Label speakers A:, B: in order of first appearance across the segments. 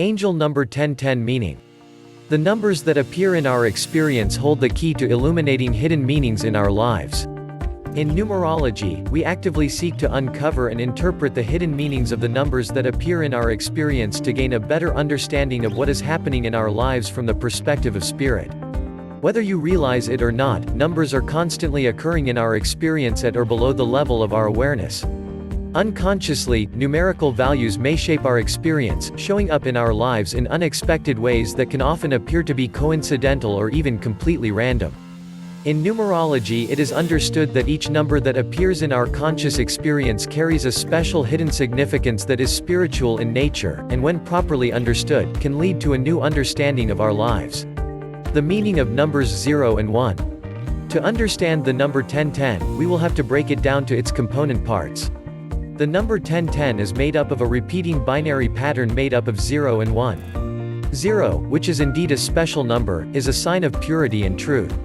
A: Angel number 1010 meaning. The numbers that appear in our experience hold the key to illuminating hidden meanings in our lives. In numerology, we actively seek to uncover and interpret the hidden meanings of the numbers that appear in our experience to gain a better understanding of what is happening in our lives from the perspective of spirit. Whether you realize it or not, numbers are constantly occurring in our experience at or below the level of our awareness. Unconsciously, numerical values may shape our experience, showing up in our lives in unexpected ways that can often appear to be coincidental or even completely random. In numerology, it is understood that each number that appears in our conscious experience carries a special hidden significance that is spiritual in nature, and when properly understood, can lead to a new understanding of our lives. The meaning of numbers 0 and 1. To understand the number 1010, we will have to break it down to its component parts. The number 1010 is made up of a repeating binary pattern made up of 0 and 1. 0, which is indeed a special number, is a sign of purity and truth.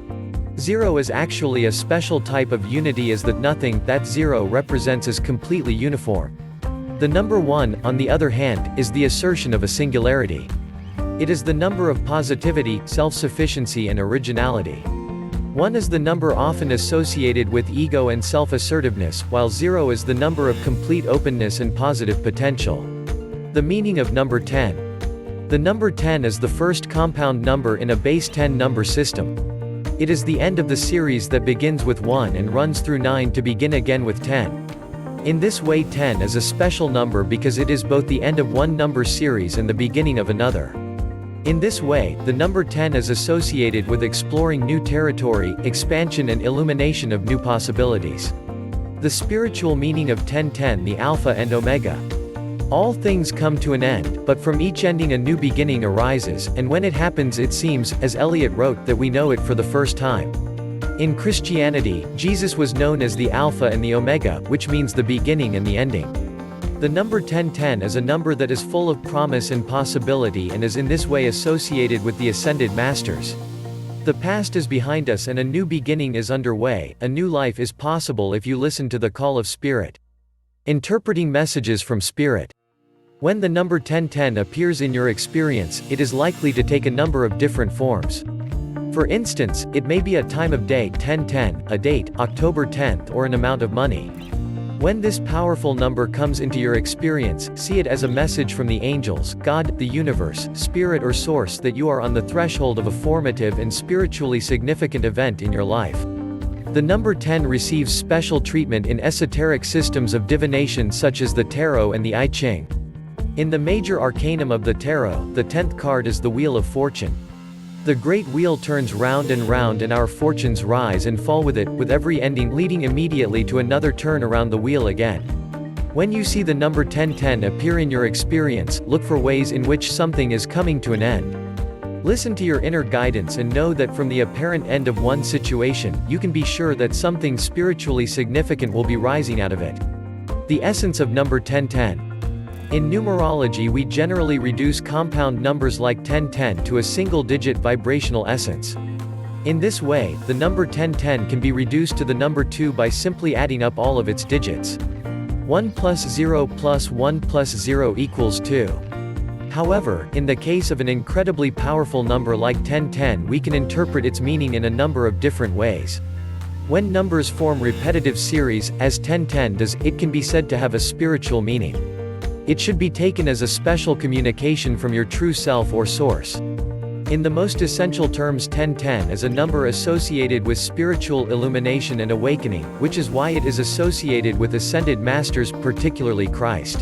A: 0 is actually a special type of unity as that nothing that 0 represents is completely uniform. The number 1, on the other hand, is the assertion of a singularity. It is the number of positivity, self-sufficiency and originality. 1 is the number often associated with ego and self-assertiveness, while 0 is the number of complete openness and positive potential. The meaning of number 10. The number 10 is the first compound number in a base 10 number system. It is the end of the series that begins with 1 and runs through 9 to begin again with 10. In this way 10 is a special number because it is both the end of one number series and the beginning of another. In this way, the number 10 is associated with exploring new territory, expansion and illumination of new possibilities. The spiritual meaning of 1010, the Alpha and Omega. All things come to an end, but from each ending a new beginning arises, and when it happens it seems, as Eliot wrote, that we know it for the first time. In Christianity, Jesus was known as the Alpha and the Omega, which means the beginning and the ending. The number 1010 is a number that is full of promise and possibility and is in this way associated with the Ascended Masters. The past is behind us and a new beginning is underway, a new life is possible if you listen to the call of Spirit. Interpreting messages from Spirit. When the number 1010 appears in your experience, it is likely to take a number of different forms. For instance, it may be a time of day 1010, a date, October 10th, or an amount of money. When this powerful number comes into your experience, see it as a message from the angels, God, the universe, Spirit or Source that you are on the threshold of a formative and spiritually significant event in your life. The number 10 receives special treatment in esoteric systems of divination such as the Tarot and the I Ching. In the major arcanum of the Tarot, the 10th card is the Wheel of Fortune. The great wheel turns round and our fortunes rise and fall with it, with every ending leading immediately to another turn around the wheel again. When you see the number 1010 appear in your experience, look for ways in which something is coming to an end. Listen to your inner guidance and know that from the apparent end of one situation, you can be sure that something spiritually significant will be rising out of it. The essence of number 1010. In numerology we generally reduce compound numbers like 1010 to a single-digit vibrational essence. In this way, the number 1010 can be reduced to the number 2 by simply adding up all of its digits. 1 plus 0 plus 1 plus 0 equals 2. However, in the case of an incredibly powerful number like 1010 we can interpret its meaning in a number of different ways. When numbers form repetitive series, as 1010 does, it can be said to have a spiritual meaning. It should be taken as a special communication from your true self or source. In the most essential terms 1010 is a number associated with spiritual illumination and awakening, which is why it is associated with ascended masters, particularly Christ.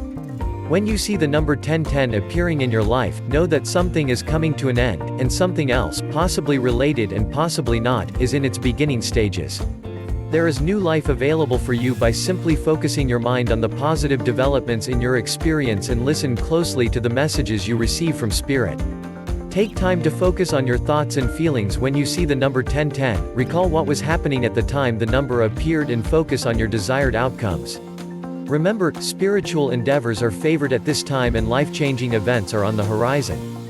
A: When you see the number 1010 appearing in your life, know that something is coming to an end, and something else, possibly related and possibly not, is in its beginning stages. There is new life available for you by simply focusing your mind on the positive developments in your experience and listen closely to the messages you receive from Spirit. Take time to focus on your thoughts and feelings when you see the number 1010, recall what was happening at the time the number appeared and focus on your desired outcomes. Remember, spiritual endeavors are favored at this time and life-changing events are on the horizon.